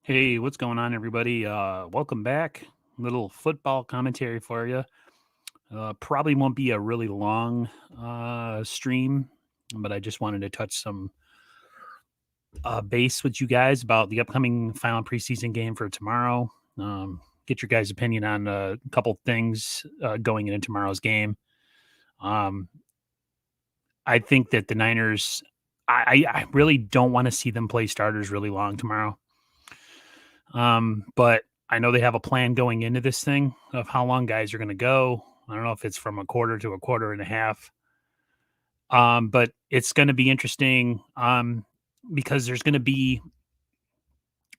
Hey, what's going on, everybody? Welcome back. Little football commentary for you. Probably won't be a really long stream, but I just wanted to touch some base with you guys about the upcoming final preseason game for tomorrow. Get your guys' opinion on a couple things going into tomorrow's game. Um, I think that the Niners, I really don't want to see them play starters really long tomorrow. But I know they have a plan going into this thing of how long guys are going to go. I don't know if it's from a quarter to a quarter and a half. But it's going to be interesting because there's going to be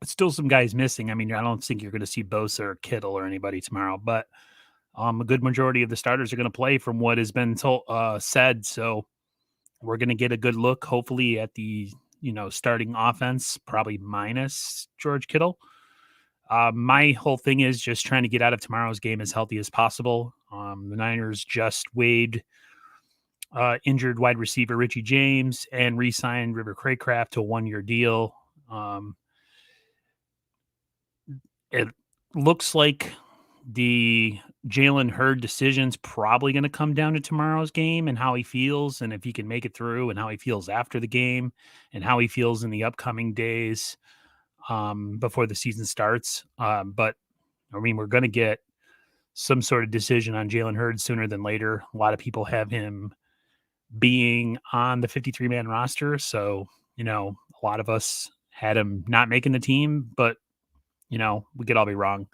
still some guys missing. I mean, I don't think you're going to see Bosa or Kittle or anybody tomorrow, but a good majority of the starters are going to play from what has been said. So we're going to get a good look, hopefully, at the starting offense, probably minus George Kittle. My whole thing is just trying to get out of tomorrow's game as healthy as possible. The Niners just waived injured wide receiver Richie James and re-signed River Craycraft to a 1-year deal. It looks like the Jalen Hurd decision's probably going to come down to tomorrow's game and how he feels and if he can make it through and how he feels after the game and how he feels in the upcoming days before the season starts. But I mean, we're going to get some sort of decision on Jalen Hurd sooner than later. A lot of people have him being on the 53-man roster. So, a lot of us had him not making the team, but, we could all be wrong.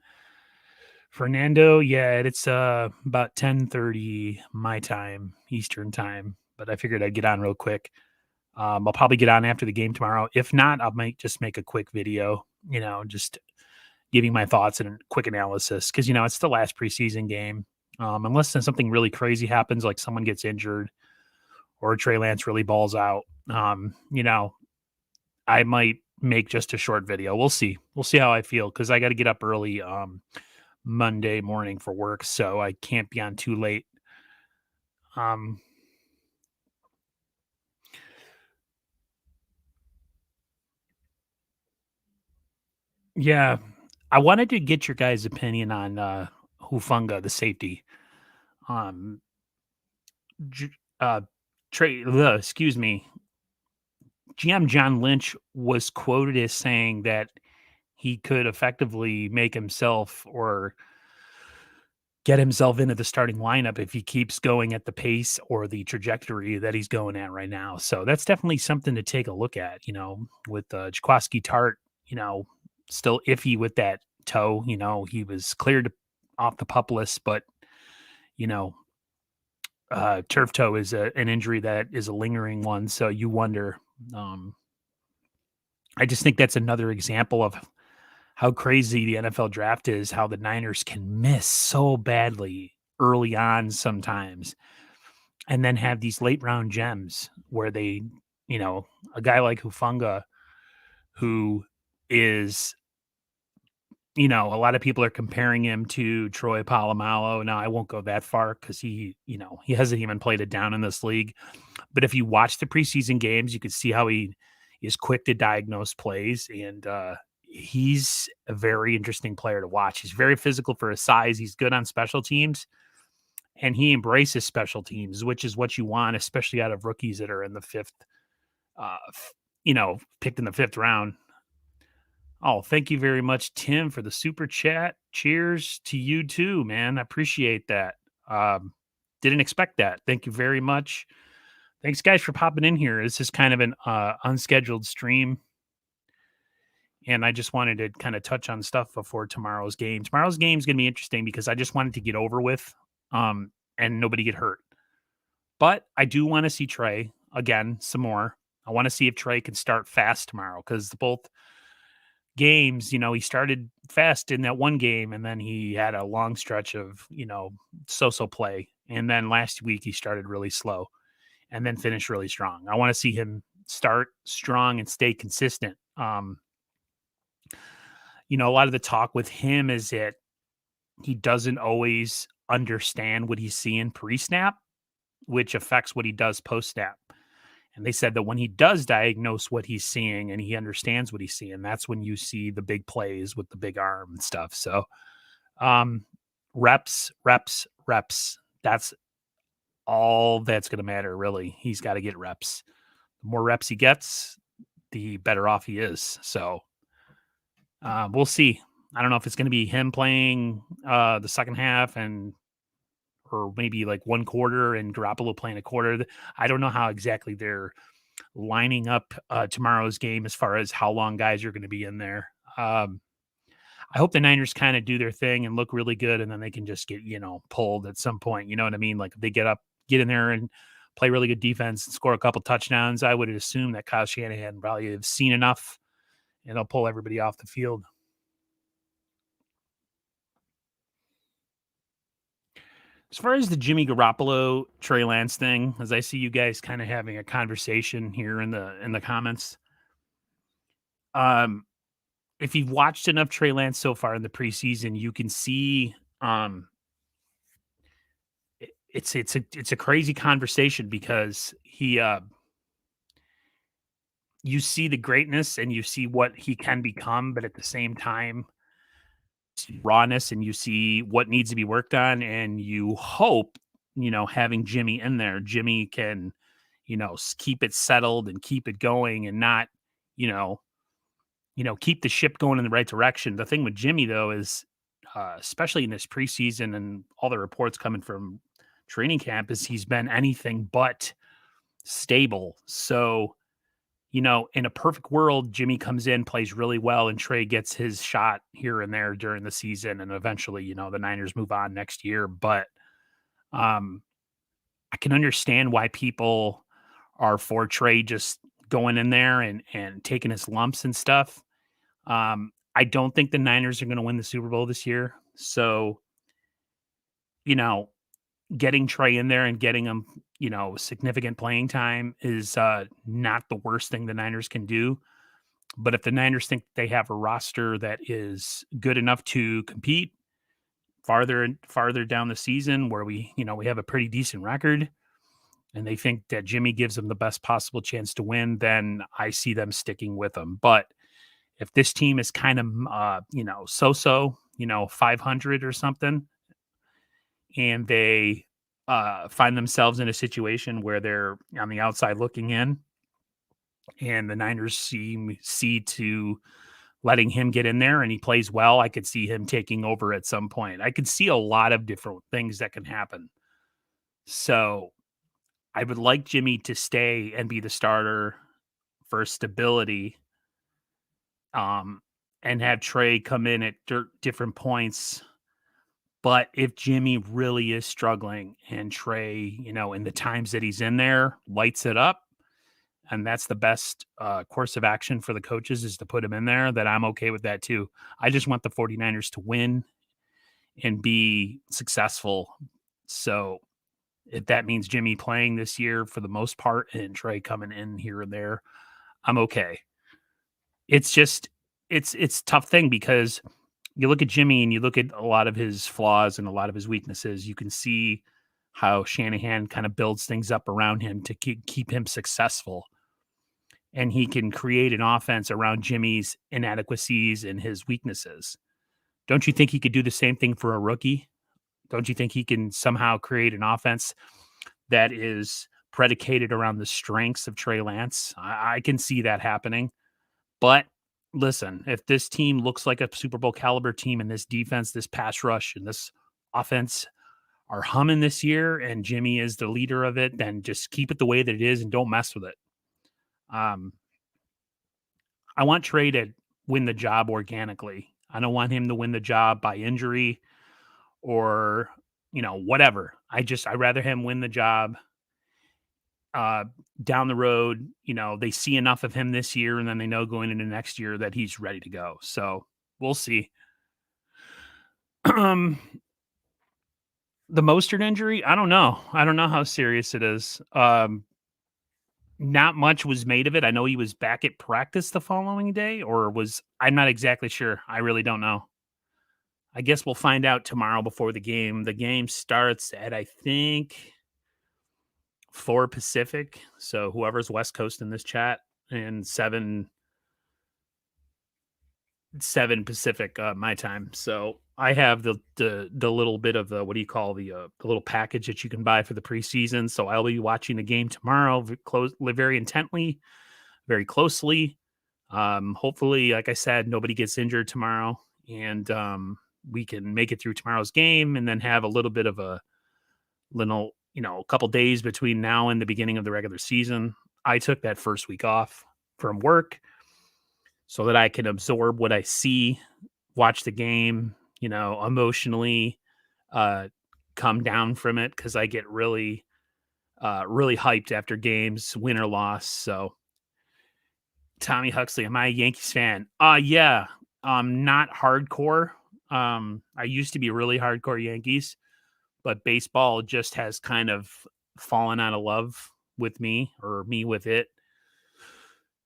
Fernando, yeah, it's about 10:30 my time, Eastern time, but I figured I'd get on real quick. I'll probably get on after the game tomorrow. If not, I'll just make a quick video, just giving my thoughts and a quick analysis because, it's the last preseason game. Unless something really crazy happens, like someone gets injured or Trey Lance really balls out, I might make just a short video. We'll see. We'll see how I feel because I got to get up early Monday morning for work, so I can't be on too late. Yeah, I wanted to get your guys' opinion on Hufunga, the safety. Um, J- uh, excuse me, GM John Lynch was quoted as saying that he could effectively make himself or get himself into the starting lineup if he keeps going at the pace or the trajectory that he's going at right now. So that's definitely something to take a look at, with Jaquaski Tart, still iffy with that toe. He was cleared off the pup list, but, you know, turf toe is an injury that is a lingering one. So you wonder. Um, I just think that's another example of how crazy the NFL draft is, how the Niners can miss so badly early on sometimes, and then have these late round gems where they, a guy like Hufunga, who is, a lot of people are comparing him to Troy Polamalu. Now, I won't go that far because he hasn't even played it down in this league. But if you watch the preseason games, you can see how he is quick to diagnose plays, and he's a very interesting player to watch. He's very physical for his size. He's good on special teams, and he embraces special teams, which is what you want, especially out of rookies that are in the fifth, picked in the fifth round. Oh, thank you very much, Tim, for the super chat. Cheers to you too, man. I appreciate that. Didn't expect that. Thank you very much. Thanks, guys, for popping in here. This is kind of an unscheduled stream, and I just wanted to kind of touch on stuff before tomorrow's game. Tomorrow's game is going to be interesting because I just wanted to get over with and nobody get hurt. But I do want to see Trey again some more. I want to see if Trey can start fast tomorrow because both games, he started fast in that one game and then he had a long stretch of, so-so play. And then last week he started really slow and then finished really strong. I want to see him start strong and stay consistent. A lot of the talk with him is that he doesn't always understand what he's seeing pre-snap, which affects what he does post-snap. And they said that when he does diagnose what he's seeing and he understands what he's seeing, that's when you see the big plays with the big arm and stuff. So, um, reps, reps, reps. That's all that's going to matter, really. He's got to get reps. The more reps he gets, the better off he is. So, we'll see. I don't know if it's going to be him playing the second half or maybe like one quarter and Garoppolo playing a quarter. I don't know how exactly they're lining up tomorrow's game as far as how long guys are going to be in there. I hope the Niners kind of do their thing and look really good, and then they can just get, pulled at some point. You know what I mean? Like if they get in there and play really good defense and score a couple touchdowns, I would assume that Kyle Shanahan probably have seen enough and they'll pull everybody off the field. As far as the Jimmy Garoppolo Trey Lance thing, as I see you guys kind of having a conversation here in the comments, um, if you've watched enough Trey Lance so far in the preseason, you can see it's a crazy conversation because you see the greatness and you see what he can become, but at the same time, rawness and you see what needs to be worked on, and you hope, having Jimmy in there, Jimmy can, keep it settled and keep it going and not, you know, keep the ship going in the right direction. The thing with Jimmy though is, especially in this preseason and all the reports coming from training camp, is he's been anything but stable. So, in a perfect world, Jimmy comes in, plays really well, and Trey gets his shot here and there during the season, and eventually, the Niners move on next year. But um, I can understand why people are for Trey just going in there and taking his lumps and stuff. I don't think the Niners are going to win the Super Bowl this year. So, you know, getting Trey in there and getting him, significant playing time is not the worst thing the Niners can do. But if the Niners think they have a roster that is good enough to compete farther and farther down the season, where we have a pretty decent record, and they think that Jimmy gives them the best possible chance to win, then I see them sticking with him. But if this team is kind of, so-so, 500 or something, and they find themselves in a situation where they're on the outside looking in, and the Niners see to letting him get in there and he plays well, I could see him taking over at some point. I could see a lot of different things that can happen. So I would like Jimmy to stay and be the starter for stability, um, and have Trey come in at different points. But if Jimmy really is struggling and Trey, in the times that he's in there, lights it up, and that's the best course of action for the coaches is to put him in there, that I'm okay with that too. I just want the 49ers to win and be successful. So if that means Jimmy playing this year for the most part and Trey coming in here and there, I'm okay. It's just it's a tough thing because you look at Jimmy and you look at a lot of his flaws and a lot of his weaknesses. You can see how Shanahan kind of builds things up around him to keep him successful. And he can create an offense around Jimmy's inadequacies and his weaknesses. Don't you think he could do the same thing for a rookie? Don't you think he can somehow create an offense that is predicated around the strengths of Trey Lance? I can see that happening. But listen, if this team looks like a Super Bowl caliber team and this defense, this pass rush, and this offense are humming this year and Jimmy is the leader of it, then just keep it the way that it is and don't mess with it. I want Trey to win the job organically. I don't want him to win the job by injury or, whatever. I'd rather him win the job down the road. They see enough of him this year and then they know going into next year that he's ready to go. So we'll see. The Mostert injury, I don't know. I don't know how serious it is. Not much was made of it. I know he was back at practice the following day, I'm not exactly sure. I really don't know. I guess we'll find out tomorrow before the game. The game starts at, I think, 4 Pacific. So whoever's West Coast in this chat, and 7 Pacific, my time. So I have the little bit of the, what do you call, the little package that you can buy for the preseason. So I'll be watching the game tomorrow, very intently, very closely. Hopefully, like I said, nobody gets injured tomorrow, and we can make it through tomorrow's game, and then have a little bit of a little, a couple days between now and the beginning of the regular season. I took that first week off from work so that I can absorb what I see, watch the game, emotionally, uh, come down from it, because I get really hyped after games, win or loss. So, Tommy Huxley, am I a Yankees fan? Yeah. Not hardcore. I used to be really hardcore Yankees, but baseball just has kind of fallen out of love with me, or me with it.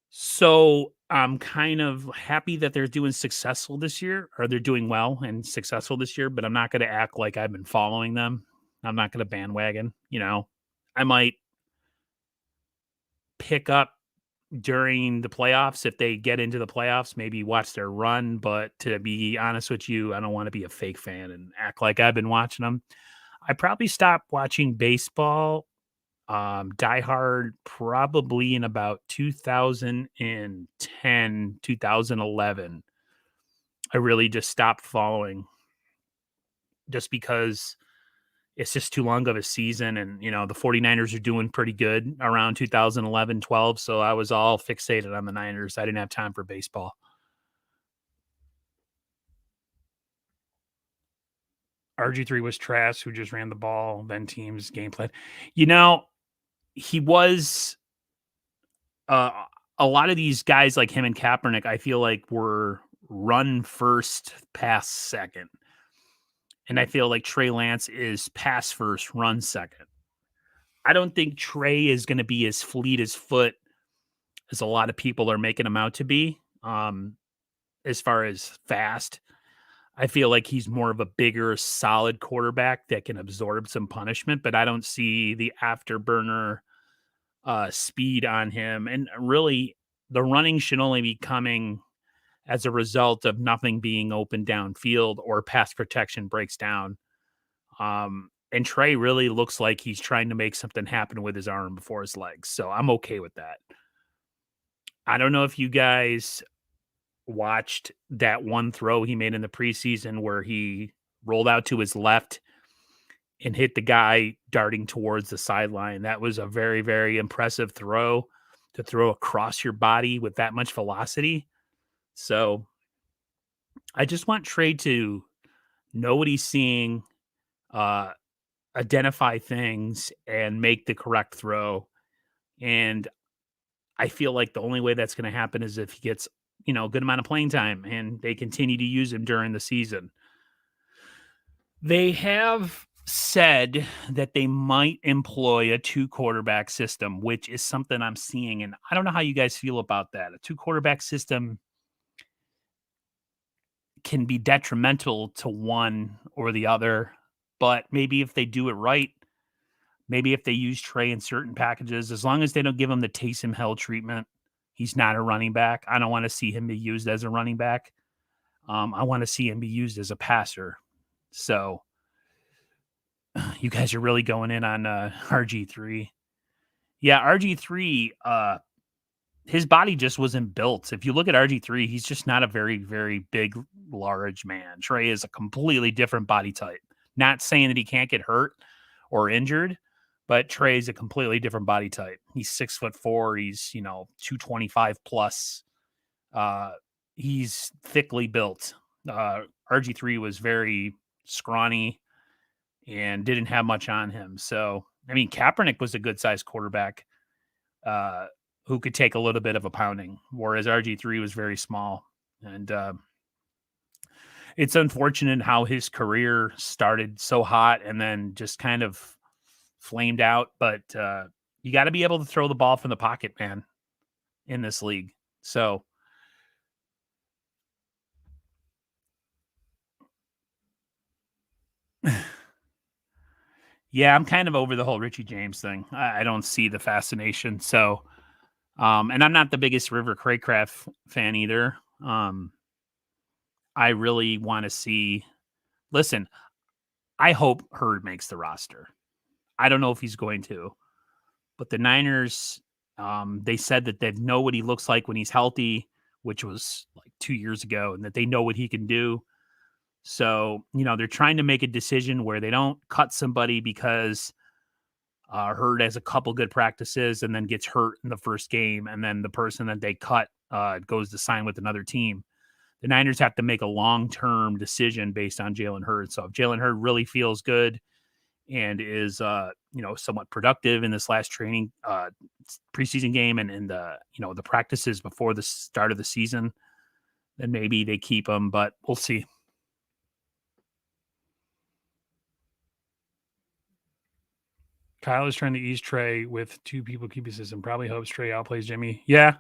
So I'm kind of happy that they're doing successful this year, or they're doing well and successful this year, but I'm not going to act like I've been following them. I'm not going to bandwagon. I might pick up during the playoffs if they get into the playoffs, maybe watch their run. But to be honest with you, I don't want to be a fake fan and act like I've been watching them. I probably stopped watching baseball, diehard, probably in about 2010, 2011. I really just stopped following, just because it's just too long of a season. And, the 49ers are doing pretty good around 2011, 12. So I was all fixated on the Niners. I didn't have time for baseball. RG3 was Trask, who just ran the ball, then team's game plan. You know, he was uh, a lot of these guys like him and Kaepernick, I feel like, were run first, pass second. And I feel like Trey Lance is pass first, run second. I don't think Trey is going to be as fleet as foot as a lot of people are making him out to be. As far as fast, I feel like he's more of a bigger, solid quarterback that can absorb some punishment, but I don't see the afterburner speed on him. And really, the running should only be coming as a result of nothing being open downfield or pass protection breaks down. And Trey really looks like he's trying to make something happen with his arm before his legs. So I'm okay with that. I don't know if you guys watched that one throw he made in the preseason where he rolled out to his left and hit the guy darting towards the sideline. That was a very, very impressive throw, to throw across your body with that much velocity. So I just want Trey to know what he's seeing, uh, identify things, and make the correct throw. And I feel like the only way that's going to happen is if he gets, a good amount of playing time and they continue to use him during the season. They have said that they might employ a 2 quarterback system, which is something I'm seeing. And I don't know how you guys feel about that. A 2 quarterback system can be detrimental to one or the other, but maybe if they do it right, maybe if they use Trey in certain packages, as long as they don't give him the Taysom Hill treatment, he's not a running back. I don't want to see him be used as a running back. I want to see him be used as a passer. So you guys are really going in on RG3. Yeah, RG3, his body just wasn't built. If you look at RG3, he's just not a very, very big, large man. Trey is a completely different body type. Not saying that he can't get hurt or injured, but Trey's a completely different body type. He's 6'4". He's, 225 plus. He's thickly built. RG3 was very scrawny and didn't have much on him. So, I mean, Kaepernick was a good sized quarterback who could take a little bit of a pounding, whereas RG3 was very small. And it's unfortunate how his career started so hot and then just kind of flamed out. But you got to be able to throw the ball from the pocket, man, in this league. So, Yeah, I'm kind of over the whole Richie James thing. I don't see the fascination. So, and I'm not the biggest River Craycraft fan either. I really want to see. Listen, I hope Hurd makes the roster. I don't know if he's going to, but the Niners, they said that they know what he looks like when he's healthy, which was like 2 years ago, and that they know what he can do. So, they're trying to make a decision where they don't cut somebody because Hurd has a couple good practices and then gets hurt in the first game, and then the person that they cut goes to sign with another team. The Niners have to make a long-term decision based on Jalen Hurd. So if Jalen Hurd really feels good and is, somewhat productive in this last training preseason game and in the practices before the start of the season, then maybe they keep him, but we'll see. Kyle is trying to ease Trey with two people keep his system. Probably hopes Trey outplays Jimmy. Yeah.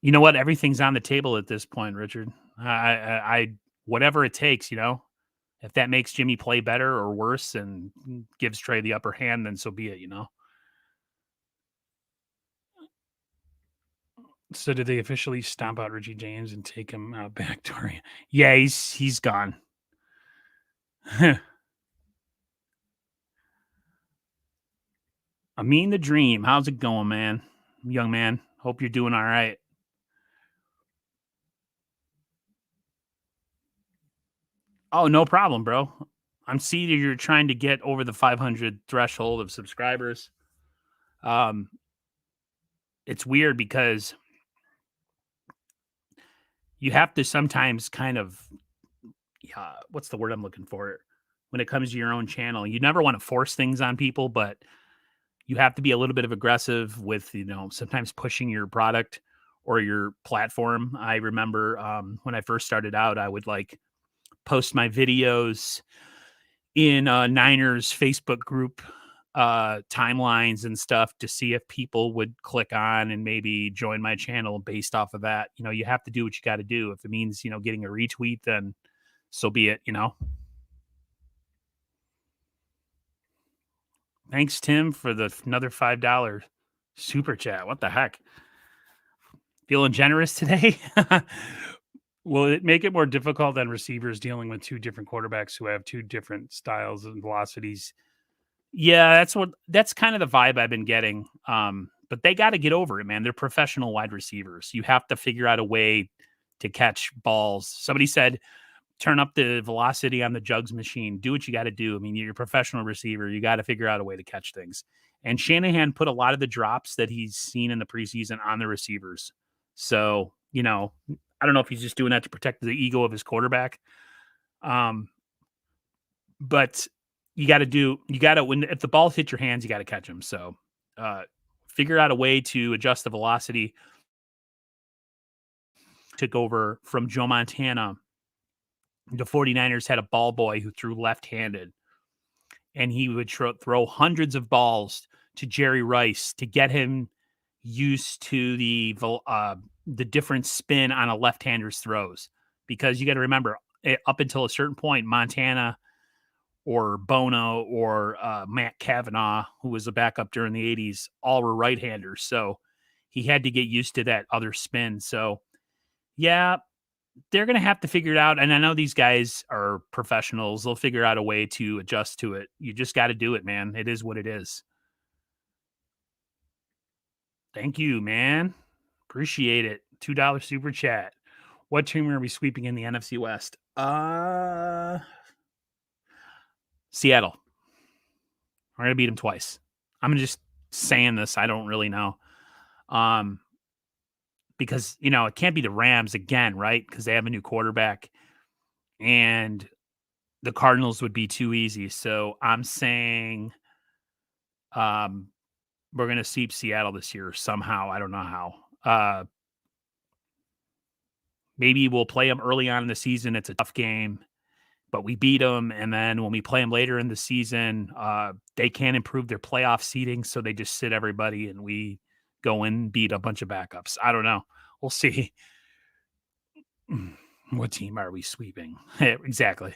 You know what? Everything's on the table at this point, Richard. I whatever it takes, if that makes Jimmy play better or worse and gives Trey the upper hand, then so be it. So did they officially stomp out Richie James and take him out back door? Yeah, he's gone. I mean the dream. How's it going, man? Young man. Hope you're doing all right. Oh, no problem, bro. I'm seeing you're trying to get over the 500 threshold of subscribers. Um, it's weird because you have to sometimes kind of, what's the word I'm looking for? When it comes to your own channel, you never want to force things on people, but you have to be a little bit of aggressive with, sometimes pushing your product or your platform. I remember when I first started out, I would like post my videos in Niners Facebook group timelines and stuff to see if people would click on and maybe join my channel based off of that. You have to do what you got to do. If it means, getting a retweet, then so be it. Thanks, Tim, for another $5 super chat. What the heck? Feeling generous today? Will it make it more difficult than receivers dealing with two different quarterbacks who have two different styles and velocities? Yeah, that's kind of the vibe I've been getting. But they got to get over it, man. They're professional wide receivers. You have to figure out a way to catch balls. Somebody said, turn up the velocity on the jugs machine. Do what you got to do. I mean, you're a professional receiver. You got to figure out a way to catch things. And Shanahan put a lot of the drops that he's seen in the preseason on the receivers. So, I don't know if he's just doing that to protect the ego of his quarterback. But if the ball hits your hands, you got to catch them. So, figure out a way to adjust the velocity. Took over from Joe Montana. The 49ers had a ball boy who threw left-handed, and he would throw hundreds of balls to Jerry Rice to get him used to the different spin on a left-hander's throws. Because you got to remember, up until a certain point, Montana or Bono or Matt Kavanaugh, who was a backup during the 80s, all were right-handers. So he had to get used to that other spin. So, yeah, they're going to have to figure it out. And I know these guys are professionals. They'll figure out a way to adjust to it. You just got to do it, man. It is what it is. Thank you, man. Appreciate it. $2 super chat. What team are we sweeping in the NFC West? Seattle. We're going to beat them twice. I'm just saying this. I don't really know. Because, it can't be the Rams again, right? Because they have a new quarterback. And the Cardinals would be too easy. So I'm saying we're going to sweep Seattle this year somehow. I don't know how. Maybe we'll play them early on in the season. It's a tough game, but we beat them. And then when we play them later in the season, they can't improve their playoff seating. So they just sit everybody and we go in and beat a bunch of backups. I don't know. We'll see. What team are we sweeping? Exactly.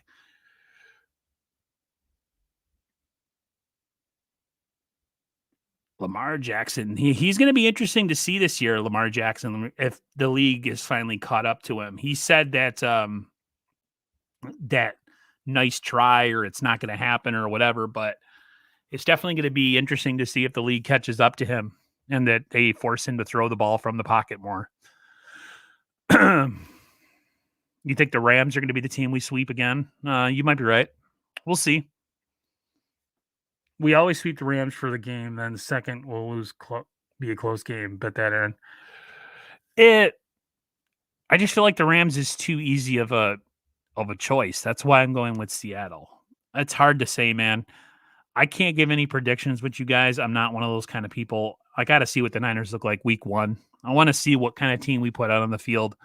Lamar Jackson, he's going to be interesting to see this year, Lamar Jackson, if the league is finally caught up to him. He said that nice try or it's not going to happen or whatever, but it's definitely going to be interesting to see if the league catches up to him and that they force him to throw the ball from the pocket more. You think the Rams are going to be the team we sweep again? You might be right. We'll see. We always sweep the Rams for the game, then the second we'll lose, be a close game, bet that in. I just feel like the Rams is too easy of a choice. That's why I'm going with Seattle. It's hard to say, man. I can't give any predictions with you guys. I'm not one of those kind of people. I got to see what the Niners look like week 1. I want to see what kind of team we put out on the field.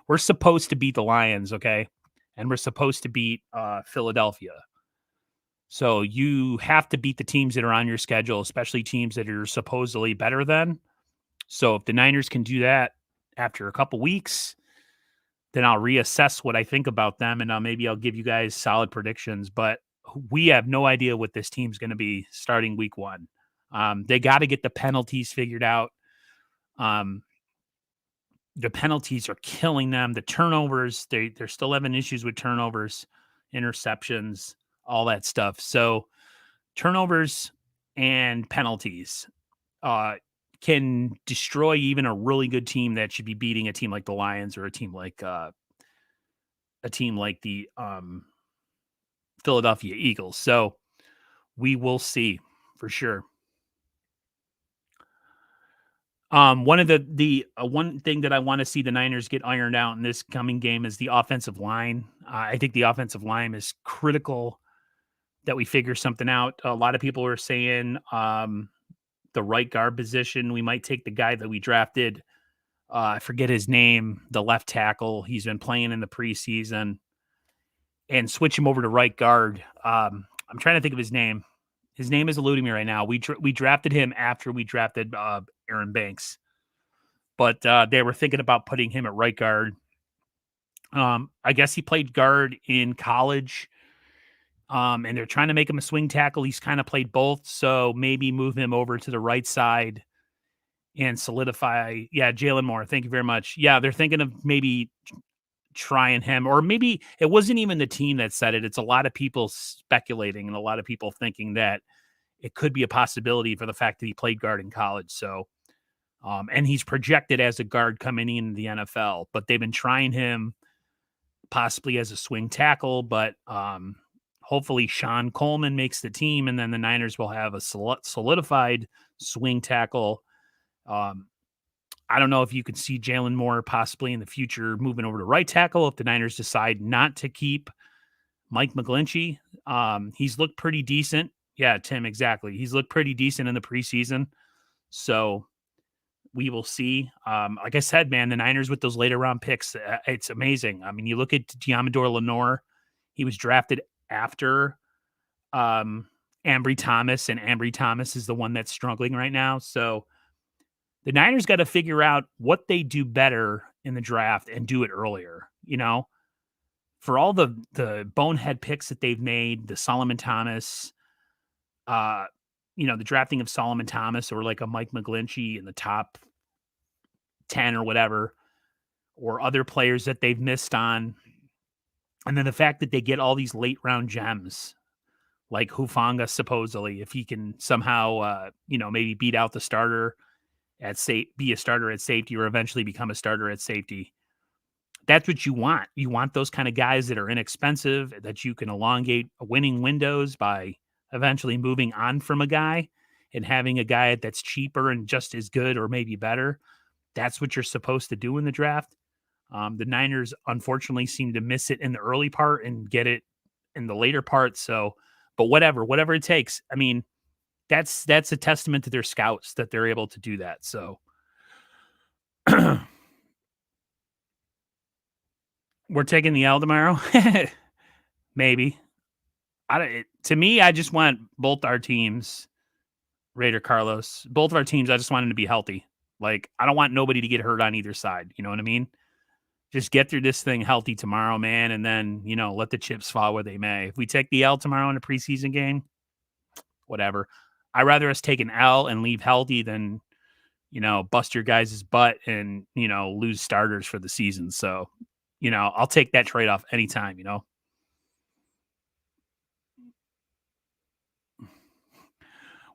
We're supposed to beat the Lions, okay? And we're supposed to beat Philadelphia. So you have to beat the teams that are on your schedule, especially teams that are supposedly better than. So if the Niners can do that after a couple weeks, then I'll reassess what I think about them, and maybe I'll give you guys solid predictions. But we have no idea what this team's going to be starting week 1. They got to get the penalties figured out. The penalties are killing them. The turnovers, they're still having issues with turnovers, interceptions, all that stuff. So turnovers and penalties can destroy even a really good team that should be beating a team like the Lions or a team like the Philadelphia Eagles. So we will see for sure. One of the one thing that I want to see the Niners get ironed out in this coming game is the offensive line. I think the offensive line is critical that we figure something out. A lot of people are saying the right guard position, we might take the guy that we drafted. I forget his name, the left tackle. He's been playing in the preseason, and switch him over to right guard. I'm trying to think of his name. His name is eluding me right now. We drafted him after we drafted Aaron Banks, but they were thinking about putting him at right guard. I guess he played guard in college, and they're trying to make him a swing tackle. He's kind of played both, so maybe move him over to the right side and solidify. Yeah, Jalen Moore. Thank you very much. Yeah, they're thinking of maybe trying him, or maybe it wasn't even the team that said it. It's a lot of people speculating and a lot of people thinking that it could be a possibility for the fact that he played guard in college. So, and he's projected as a guard coming into the NFL, but they've been trying him possibly as a swing tackle, but hopefully Sean Coleman makes the team, and then the Niners will have a solidified swing tackle. I don't know if you could see Jalen Moore possibly in the future moving over to right tackle if the Niners decide not to keep Mike McGlinchey. He's looked pretty decent. Yeah, Tim, exactly. He's looked pretty decent in the preseason. So we will see. Like I said, man, the Niners with those later round picks, it's amazing. I mean, you look at Diamador Lenore, he was drafted after Ambry Thomas, and Ambry Thomas is the one that's struggling right now. So the Niners got to figure out what they do better in the draft and do it earlier. You know, for all the bonehead picks that they've made, the Solomon Thomas, the drafting of Solomon Thomas or like a Mike McGlinchey in the top 10 or whatever, or other players that they've missed on. And then the fact that they get all these late round gems like Hufanga, supposedly, if he can somehow, maybe beat out the starter be a starter at safety or eventually become a starter at safety. That's what you want. You want those kind of guys that are inexpensive, that you can elongate winning windows by eventually moving on from a guy and having a guy that's cheaper and just as good or maybe better. That's what you're supposed to do in the draft. The Niners, unfortunately, seem to miss it in the early part and get it in the later part. So, but whatever it takes. I mean, that's a testament to their scouts that they're able to do that. So we're taking the L tomorrow. Maybe. To me, I just want both our teams, Raider Carlos, both of our teams, I just want them to be healthy. Like, I don't want nobody to get hurt on either side. You know what I mean? Just get through this thing healthy tomorrow, man. And then, let the chips fall where they may. If we take the L tomorrow in a preseason game, whatever. I'd rather us take an L and leave healthy than, bust your guys' butt and, lose starters for the season. So, I'll take that trade off anytime.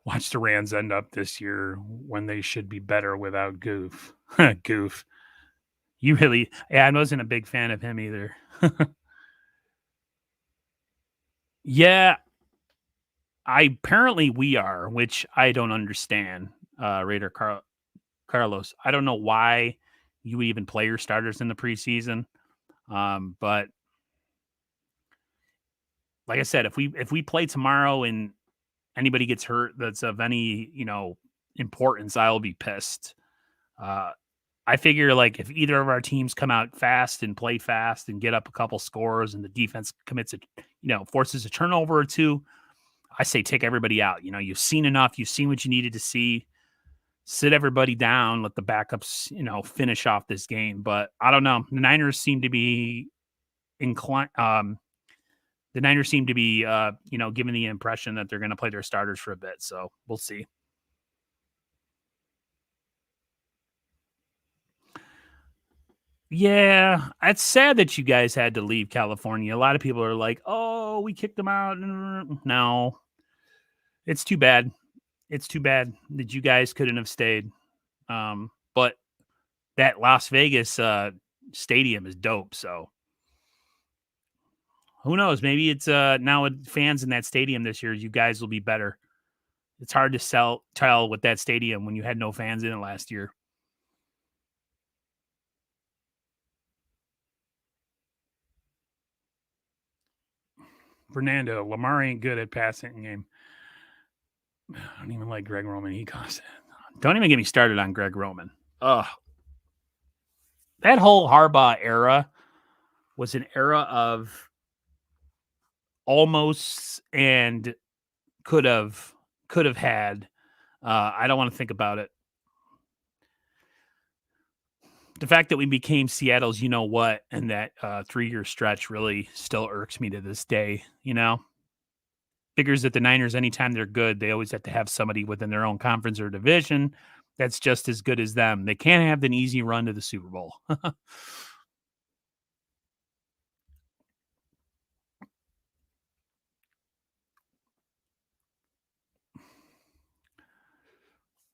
Watch the Rams end up this year when they should be better without Goof. Goof. Yeah, I wasn't a big fan of him either. Yeah, apparently we are, which I don't understand. Raider Carlos. I don't know why you would even play your starters in the preseason. But like I said, if we play tomorrow and anybody gets hurt that's of any importance, I'll be pissed. Uh, I figure like if either of our teams come out fast and play fast and get up a couple scores and the defense commits forces a turnover or two, I say take everybody out. You've seen enough. You've seen what you needed to see. Sit everybody down. Let the backups, finish off this game. But I don't know. The Niners seem to be inclined. The Niners seem to be, giving the impression that they're going to play their starters for a bit. So we'll see. Yeah, it's sad that you guys had to leave California. A lot of people are like, "Oh, we kicked them out." No, it's too bad. It's too bad that you guys couldn't have stayed. But that Las Vegas stadium is dope. So who knows? Maybe it's now with fans in that stadium this year, you guys will be better. It's hard to tell with that stadium when you had no fans in it last year. Fernando, Lamar ain't good at passing game. I don't even like Greg Roman. He costs it. Don't even get me started on Greg Roman. Ugh. That whole Harbaugh era was an era of almost and could have had. I don't want to think about it. The fact that we became Seattle's, and that 3-year stretch really still irks me to this day. Figures that the Niners, anytime they're good, they always have to have somebody within their own conference or division that's just as good as them. They can't have an easy run to the Super Bowl.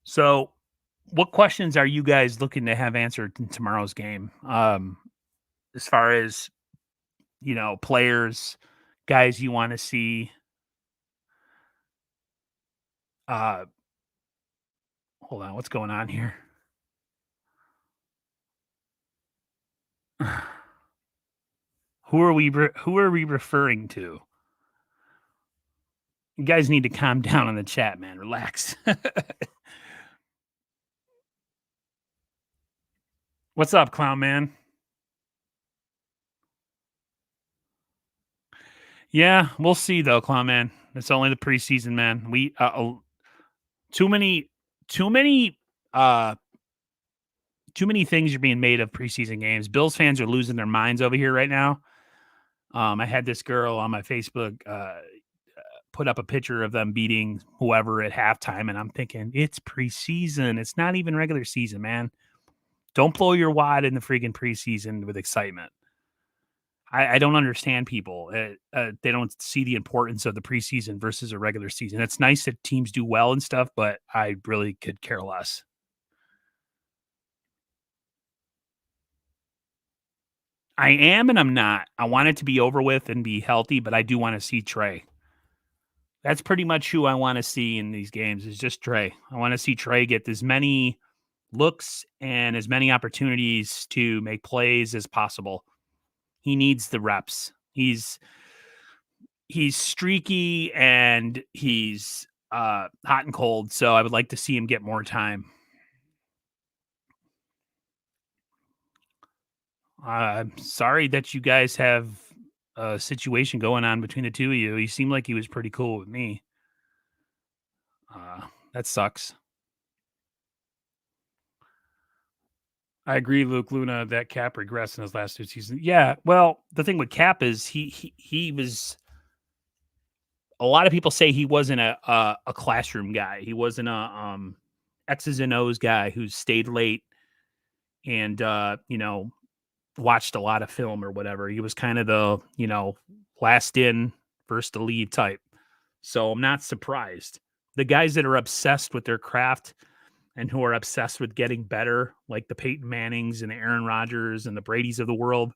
So, what questions are you guys looking to have answered in tomorrow's game? As far as, players, guys you want to see. Uh, Hold on, what's going on here? Who are we referring to? You guys need to calm down in the chat, man. Relax. What's up, clown man? Yeah, we'll see though, clown man. It's only the preseason, man. We too many too many uh too many things are being made of preseason games. Bills fans are losing their minds over here right now. I had this girl on my Facebook put up a picture of them beating whoever at halftime, and I'm thinking it's preseason. It's not even regular season, man. Don't blow your wad in the freaking preseason with excitement. I don't understand people. They don't see the importance of the preseason versus a regular season. It's nice that teams do well and stuff, but I really could care less. I am and I'm not. I want it to be over with and be healthy, but I do want to see Trey. That's pretty much who I want to see in these games is just Trey. I want to see Trey get as many looks and as many opportunities to make plays as possible. He needs the reps. He's streaky and he's hot and cold, so I would like to see him get more time. I'm sorry that you guys have a situation going on between the two of you. He seemed like he was pretty cool with me. That sucks. I agree, Luke Luna, that Cap regressed in his last 2 seasons. Yeah, well, the thing with Cap is he was a lot of people say he wasn't a classroom guy. He wasn't a X's and O's guy who stayed late and watched a lot of film or whatever. He was kind of the last in, first to leave type. So I'm not surprised. The guys that are obsessed with their craft and who are obsessed with getting better, like the Peyton Mannings and the Aaron Rodgers and the Bradys of the world,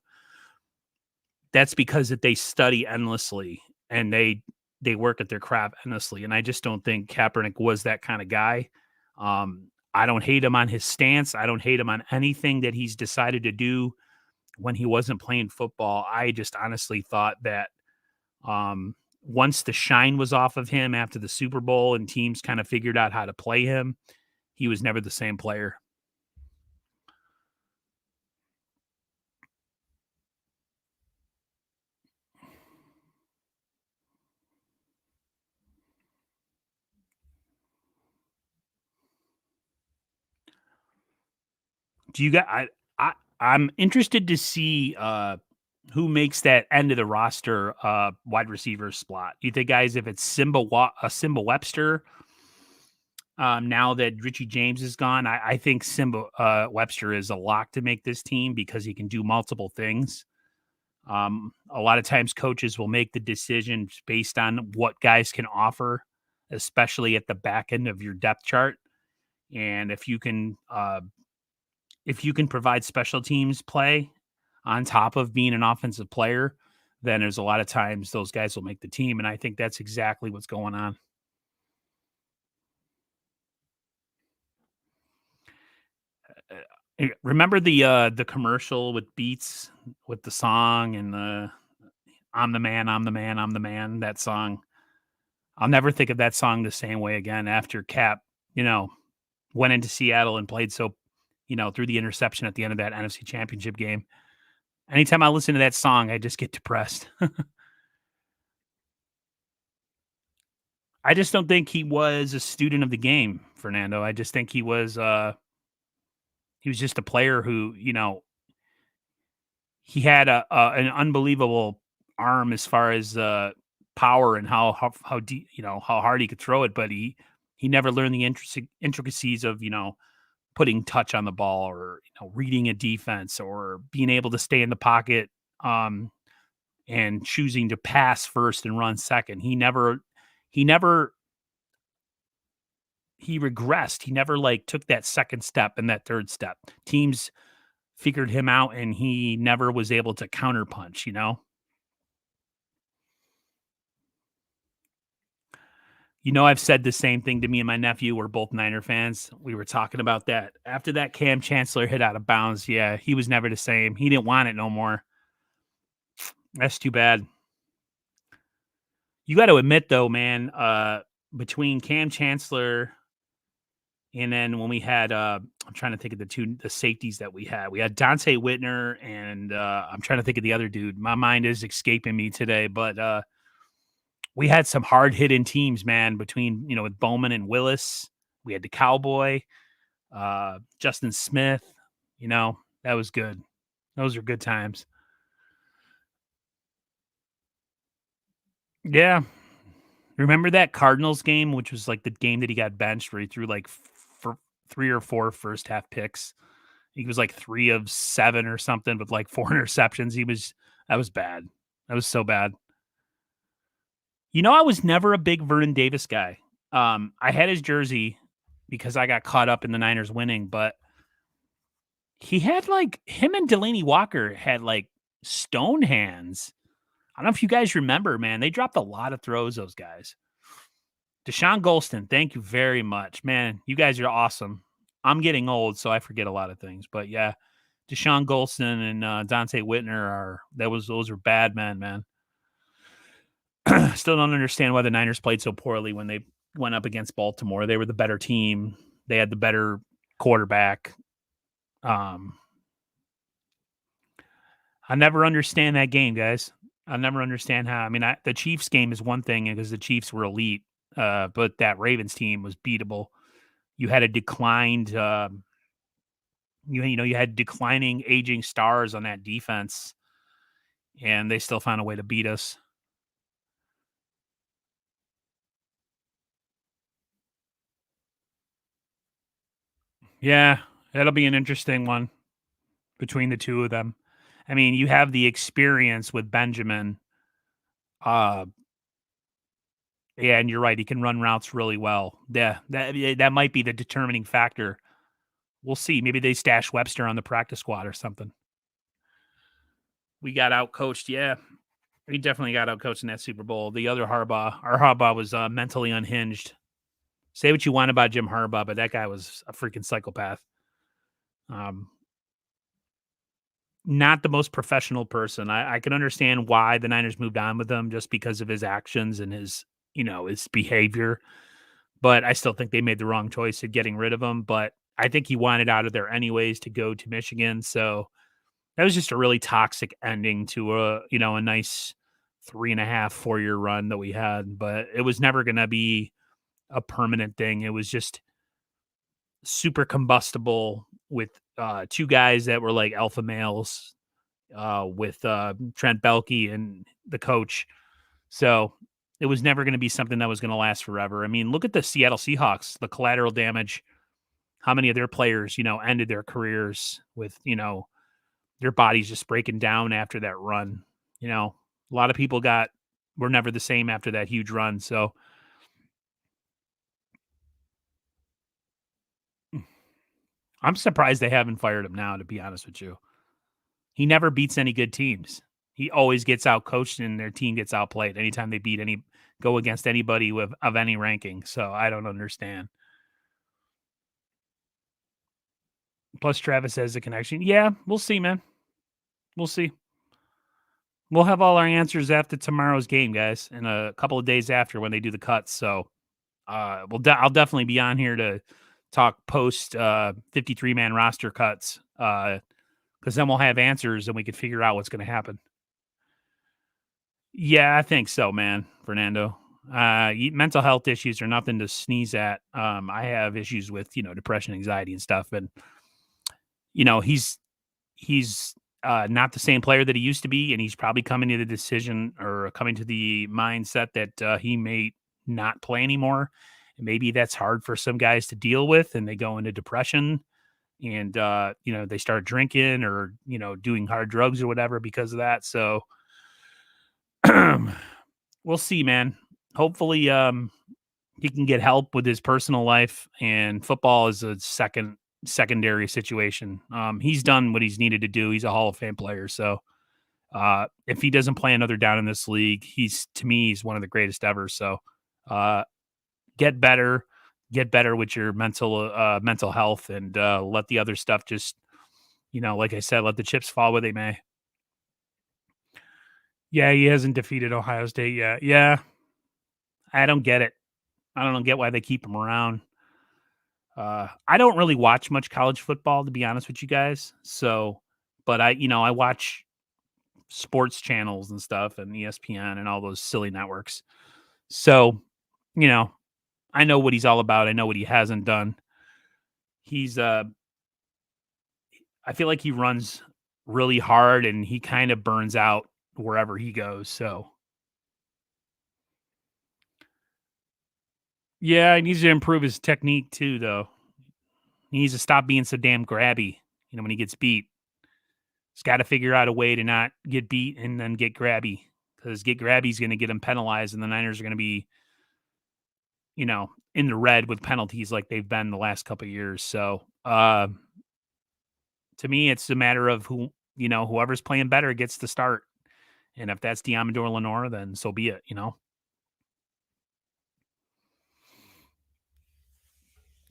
that's because that they study endlessly and they work at their craft endlessly. And I just don't think Kaepernick was that kind of guy. I don't hate him on his stance. I don't hate him on anything that he's decided to do when he wasn't playing football. I just honestly thought that once the shine was off of him after the Super Bowl and teams kind of figured out how to play him, he was never the same player. Do you got? I'm interested to see who makes that end of the roster wide receiver spot. Do you think, guys, if it's Simba Webster, now that Richie James is gone, I think Simba Webster is a lock to make this team because he can do multiple things. A lot of times coaches will make the decision based on what guys can offer, especially at the back end of your depth chart. And if you can provide special teams play on top of being an offensive player, then there's a lot of times those guys will make the team. And I think that's exactly what's going on. Remember the commercial with Beats with the song and the I'm the man, I'm the man, I'm the man, that song. I'll never think of that song the same way again after Cap, you know, went into Seattle and played so, through the interception at the end of that NFC Championship game. Anytime I listen to that song, I just get depressed. I just don't think he was a student of the game, Fernando. I just think he was just a player who, he had an unbelievable arm as far as power and how deep, how hard he could throw it, but he never learned the intricacies of, putting touch on the ball or reading a defense or being able to stay in the pocket and choosing to pass first and run second. He he regressed. He never like took that second step and that third step. Teams figured him out and he never was able to counterpunch. I've said the same thing to me and my nephew. We're both Niner fans. We were talking about that. After that Cam Chancellor hit out of bounds, yeah, he was never the same. He didn't want it no more. That's too bad. You got to admit though, man, between Cam Chancellor and then when we had I'm trying to think of the safeties that we had. We had Dante Whitner and I'm trying to think of the other dude. My mind is escaping me today, but we had some hard hitting teams, man, between, with Bowman and Willis. We had the Cowboy, Justin Smith, that was good. Those are good times. Yeah. Remember that Cardinals game, which was like the game that he got benched where he threw like for 3 or 4 first half picks. He was like 3 of 7 or something with like 4 interceptions. That was bad. That was so bad. I was never a big Vernon Davis guy. I had his jersey because I got caught up in the Niners winning, but he had like him and Delaney Walker had like stone hands. I don't know if you guys remember, man. They dropped a lot of throws, those guys. Deshaun Golston, thank you very much. Man, you guys are awesome. I'm getting old, so I forget a lot of things. But yeah, Deshaun Golston and Dante Whitner those are bad men, man. Still don't understand why the Niners played so poorly when they went up against Baltimore. They were the better team. They had the better quarterback. I never understand that game, guys. I never understand how. I mean, the Chiefs game is one thing because the Chiefs were elite, but that Ravens team was beatable. You had a declined, you had declining, aging stars on that defense, and they still found a way to beat us. Yeah, that'll be an interesting one between the two of them. I mean, you have the experience with Benjamin. Uh, yeah, and you're right. He can run routes really well. Yeah, that might be the determining factor. We'll see. Maybe they stash Webster on the practice squad or something. We got outcoached. Yeah, we definitely got outcoached in that Super Bowl. The other Harbaugh, our Harbaugh was mentally unhinged. Say what you want about Jim Harbaugh, but that guy was a freaking psychopath. Um, Not the most professional person. I can understand why the Niners moved on with him just because of his actions and his, his behavior. But I still think they made the wrong choice of getting rid of him. But I think he wanted out of there anyways to go to Michigan. So that was just a really toxic ending to a nice 3.5, 4 year run that we had. But it was never gonna be a permanent thing. It was just super combustible with two guys that were like alpha males with Trent Baalke and the coach. So it was never going to be something that was going to last forever. I mean, look at the Seattle Seahawks, the collateral damage. How many of their players, ended their careers with, their bodies just breaking down after that run. A lot of people were never the same after that huge run. So I'm surprised they haven't fired him now, to be honest with you. He never beats any good teams. He always gets out coached and their team gets outplayed anytime they go against anybody of any ranking. So I don't understand. Plus Travis has a connection. Yeah, we'll see, man. We'll see. We'll have all our answers after tomorrow's game, guys, and a couple of days after when they do the cuts. So I'll definitely be on here to talk post 53-man roster cuts because then we'll have answers and we can figure out what's going to happen. Yeah, I think so, man, Fernando. Mental health issues are nothing to sneeze at. I have issues with, depression, anxiety, and stuff. And, he's not the same player that he used to be. And he's probably coming to the decision or coming to the mindset that he may not play anymore. And maybe that's hard for some guys to deal with. And they go into depression and, they start drinking or, doing hard drugs or whatever because of that. So, we'll see, man. Hopefully, he can get help with his personal life, and football is a secondary situation. He's done what he's needed to do. He's a Hall of Fame player, so if he doesn't play another down in this league, he's one of the greatest ever. So, uh, get better, get better with your mental health, and let the other stuff just, like I said, let the chips fall where they may. Yeah, he hasn't defeated Ohio State yet. Yeah, I don't get it. I don't get why they keep him around. I don't really watch much college football, to be honest with you guys. So, but I watch sports channels and stuff and ESPN and all those silly networks. So, you know, I know what he's all about. I know what he hasn't done. He's, I feel like he runs really hard and he kind of burns out wherever he goes. So, yeah, he needs to improve his technique too, though. He needs to stop being so damn grabby, when he gets beat. He's got to figure out a way to not get beat and then get grabby because get grabby is going to get him penalized, and the Niners are going to be, in the red with penalties like they've been the last couple of years. So, to me, it's a matter of whoever's playing better gets the start, and if that's Diamador Lenore, then so be it.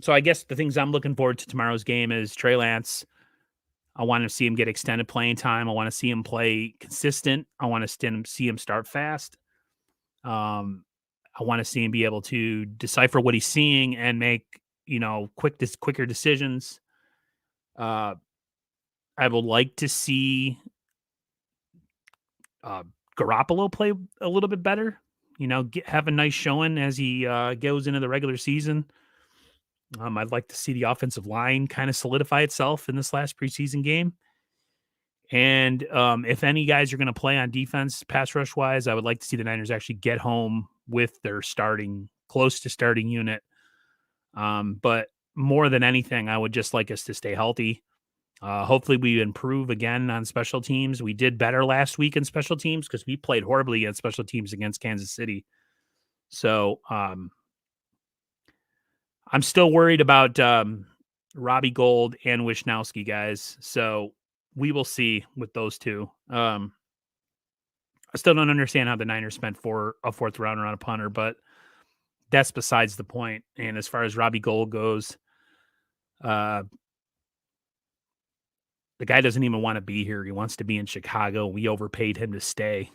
So I guess the things I'm looking forward to tomorrow's game is Trey Lance. I want to see him get extended playing time. I want to see him play consistent. I want to see him start fast. Um, I want to see him be able to decipher what he's seeing and make, quicker decisions. Uh, I would like to see uh, Garoppolo play a little bit better. Have a nice showing as he goes into the regular season. I'd like to see the offensive line kind of solidify itself in this last preseason game. And if any guys are going to play on defense, pass rush wise, I would like to see the Niners actually get home with their close to starting unit. But more than anything, I would just like us to stay healthy. Hopefully, we improve again on special teams. We did better last week in special teams because we played horribly against special teams against Kansas City. So I'm still worried about Robbie Gould and Wishnowsky, guys. So we will see with those two. I still don't understand how the Niners spent for a fourth rounder on a punter, but that's besides the point. And as far as Robbie Gould goes, uh, the guy doesn't even want to be here. He wants to be in Chicago. We overpaid him to stay.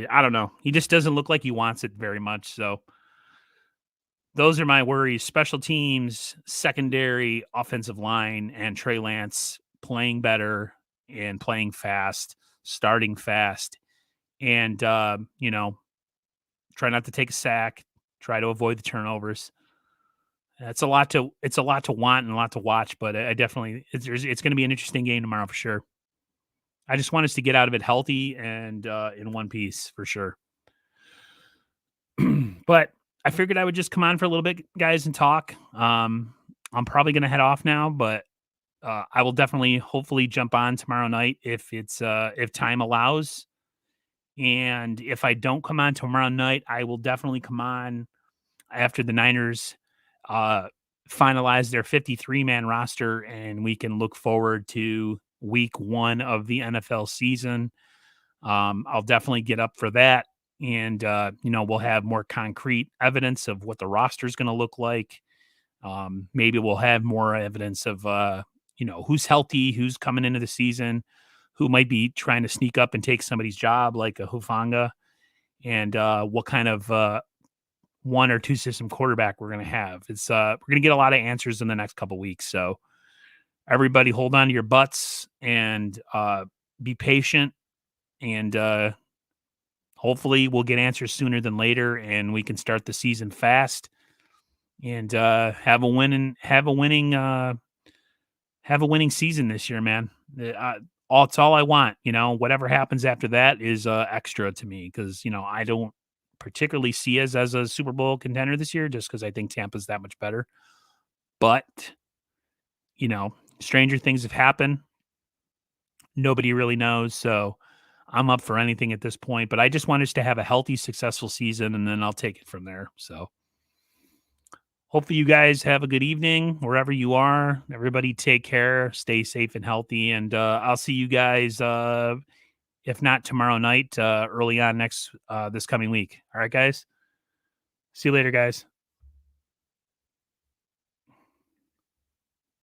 I don't know. He just doesn't look like he wants it very much. So those are my worries. Special teams, secondary, offensive line, and Trey Lance playing better and playing fast, starting fast. And, try not to take a sack, try to avoid the turnovers. It's a lot to want and a lot to watch, but I definitely it's going to be an interesting game tomorrow for sure. I just want us to get out of it healthy and in one piece for sure. But I figured I would just come on for a little bit, guys, and talk. I'm probably going to head off now, but I will definitely, hopefully, jump on tomorrow night if time allows. And if I don't come on tomorrow night, I will definitely come on after the Niners finalize their 53-man roster, and we can look forward to week 1 of the NFL season. I'll definitely get up for that. And, we'll have more concrete evidence of what the roster is going to look like. Maybe we'll have more evidence of, who's healthy, who's coming into the season, who might be trying to sneak up and take somebody's job like a Hufanga, and what kind of 1 or 2 system quarterback we're going to have. We're going to get a lot of answers in the next couple weeks. So everybody hold on to your butts and be patient, and hopefully we'll get answers sooner than later, and we can start the season fast and have a winning season this year, man. It's all I want. Whatever happens after that is extra to me because I don't particularly see us as a Super Bowl contender this year just because I think Tampa's that much better. But stranger things have happened. Nobody really knows, so I'm up for anything at this point, but I just want us to have a healthy, successful season, and then I'll take it from there. So hopefully you guys have a good evening wherever you are. Everybody take care, stay safe and healthy, and I'll see you guys, if not tomorrow night, early on this coming week. All right, guys? See you later, guys.